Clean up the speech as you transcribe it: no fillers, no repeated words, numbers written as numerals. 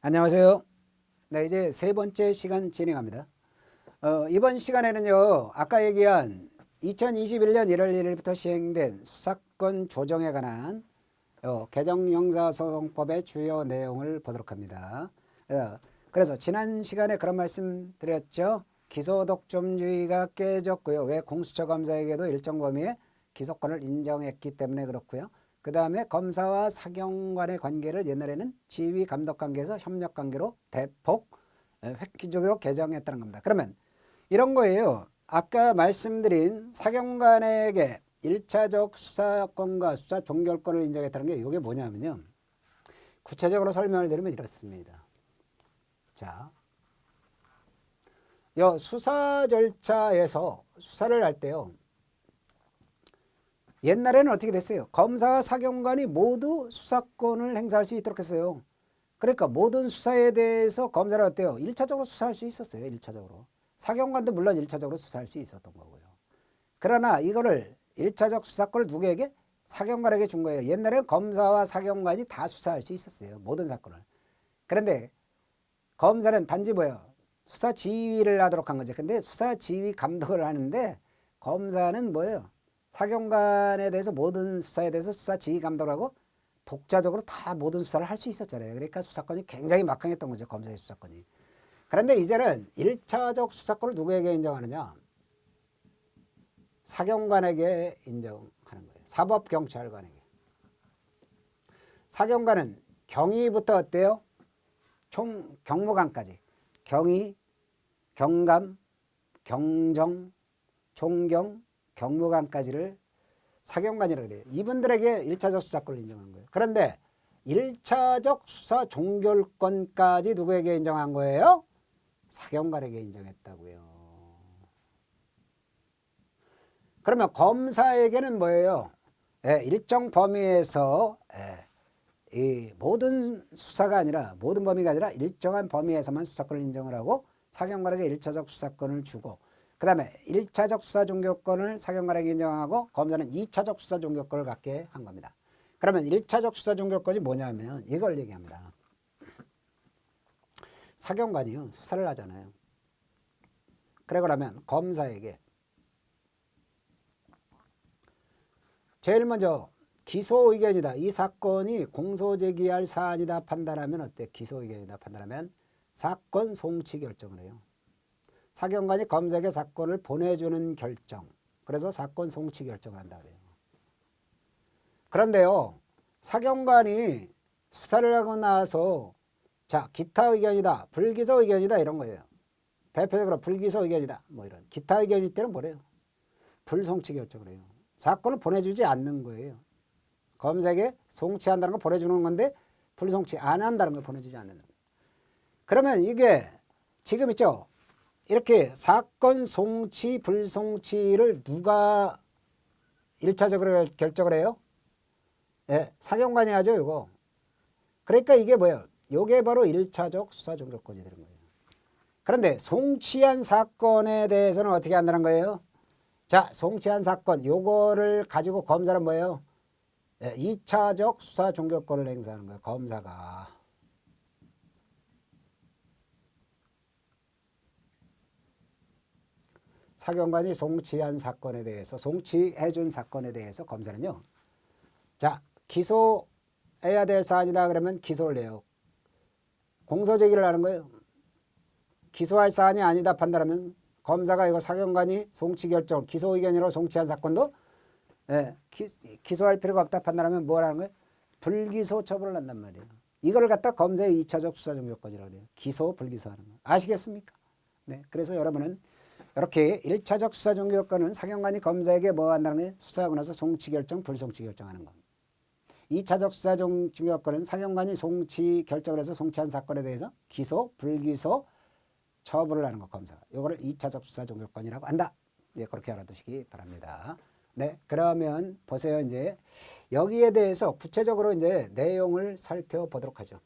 안녕하세요. 네, 이제 세 번째 시간 진행합니다. 이번 시간에는요, 아까 얘기한 2021년 1월 1일부터 시행된 수사권 조정에 관한 개정 형사소송법의 주요 내용을 보도록 합니다. 그래서 지난 시간에 그런 말씀 드렸죠. 기소독점주의가 깨졌고요. 왜 공수처 검사에게도 일정 범위의 기소권을 인정했기 때문에 그렇고요. 그 다음에 검사와 사경관의 관계를 옛날에는 지휘 감독 관계에서 협력 관계로 대폭 획기적으로 개정했다는 겁니다. 그러면 이런 거예요. 아까 말씀드린 사경관에게 1차적 수사권과 수사 종결권을 인정했다는 게 이게 뭐냐면요. 구체적으로 설명을 드리면 이렇습니다. 자, 요 수사 절차에서 수사를 할 때요. 옛날에는 어떻게 됐어요? 검사와 사경관이 모두 수사권을 행사할 수 있도록 했어요. 그러니까 모든 수사에 대해서 검사는 어때요? 1차적으로 수사할 수 있었어요. 1차적으로. 사경관도 물론 1차적으로 수사할 수 있었던 거고요. 그러나 이거를 1차적 수사권을 누구에게? 사경관에게 준 거예요. 옛날에는 검사와 사경관이 다 수사할 수 있었어요. 모든 사건을. 그런데 검사는 단지 뭐예요? 수사 지휘를 하도록 한 거죠. 근데 수사 지휘 감독을 하는데 검사는 뭐예요? 사경관에 대해서 모든 수사에 대해서 수사 지휘 감독을 하고 독자적으로 다 모든 수사를 할 수 있었잖아요. 그러니까 수사권이 굉장히 막강했던 거죠. 검사의 수사권이. 그런데 이제는 1차적 수사권을 누구에게 인정하느냐? 사경관에게 인정하는 거예요. 사법경찰관에게. 사경관은 경위부터 어때요? 총 경무관까지. 경위, 경감, 경정, 총경, 경무관까지를 사경관이라고 그래요. 이분들에게 1차적 수사권을 인정한 거예요. 그런데 1차적 수사 종결권까지 누구에게 인정한 거예요? 사경관에게 인정했다고요. 그러면 검사에게는 뭐예요? 일정 범위에서 이 모든 수사가 아니라 모든 범위가 아니라 일정한 범위에서만 수사권을 인정을 하고 사경관에게 1차적 수사권을 주고 그 다음에 1차적 수사 종결권을 사경관에게 인정하고 검사는 2차적 수사 종결권을 갖게 한 겁니다. 그러면 1차적 수사 종결권이 뭐냐면 이걸 얘기합니다. 사경관이요. 수사를 하잖아요. 그래 그러면 검사에게 제일 먼저 기소 의견이다. 이 사건이 공소제기할 사안이다 판단하면 어때? 기소 의견이다 판단하면 사건 송치 결정을 해요. 사경관이 검사에게 사건을 보내주는 결정. 그래서 사건 송치 결정을 한다 그래요. 그런데요. 사경관이 수사를 하고 나서 자 기타 의견이다. 불기소 의견이다. 이런 거예요. 대표적으로 불기소 의견이다. 뭐 이런. 기타 의견일 때는 뭐래요? 불송치 결정을 해요. 사건을 보내주지 않는 거예요. 검사에게 송치한다는 거 보내주는 건데 불송치 안 한다는 걸 보내주지 않는 거예요. 그러면 이게 지금 있죠. 이렇게 사건 송치 불송치를 누가 1차적으로 결정을 해요? 예, 사경관이 하죠 이거. 그러니까 이게 뭐예요? 이게 바로 1차적 수사 종결권이 되는 거예요. 그런데 송치한 사건에 대해서는 어떻게 한다는 거예요? 자, 송치한 사건 요거를 가지고 검사는 뭐예요? 2차적 수사 종결권을 행사하는 거예요. 검사가. 사경관이 송치한 사건에 대해서 송치해준 사건에 대해서 검사는요. 자, 기소해야 될 사안이다 그러면 기소를 해요. 공소제기를 하는 거예요. 기소할 사안이 아니다 판단하면 검사가 이거 사경관이 송치 결정, 기소 의견으로 송치한 사건도 기소할 필요가 없다 판단하면 뭐라는 거예요? 불기소 처분을 한단 말이에요. 이걸 갖다 검사의 2차적 수사 종결권이라고 해요. 기소, 불기소하는 거. 아시겠습니까? 네. 그래서 여러분은 이렇게 1차적 수사 종결권은 사경관이 검사에게 뭐 한다는 거예요? 수사하고 나서 송치 결정, 불송치 결정하는 거. 2차적 수사 종결권은 사경관이 송치 결정을 해서 송치한 사건에 대해서 기소, 불기소, 처분을 하는 거 검사가. 이거를 2차적 수사 종결권이라고 한다. 네, 그렇게 알아두시기 바랍니다. 네, 그러면 보세요. 이제 여기에 대해서 구체적으로 이제 내용을 살펴보도록 하죠.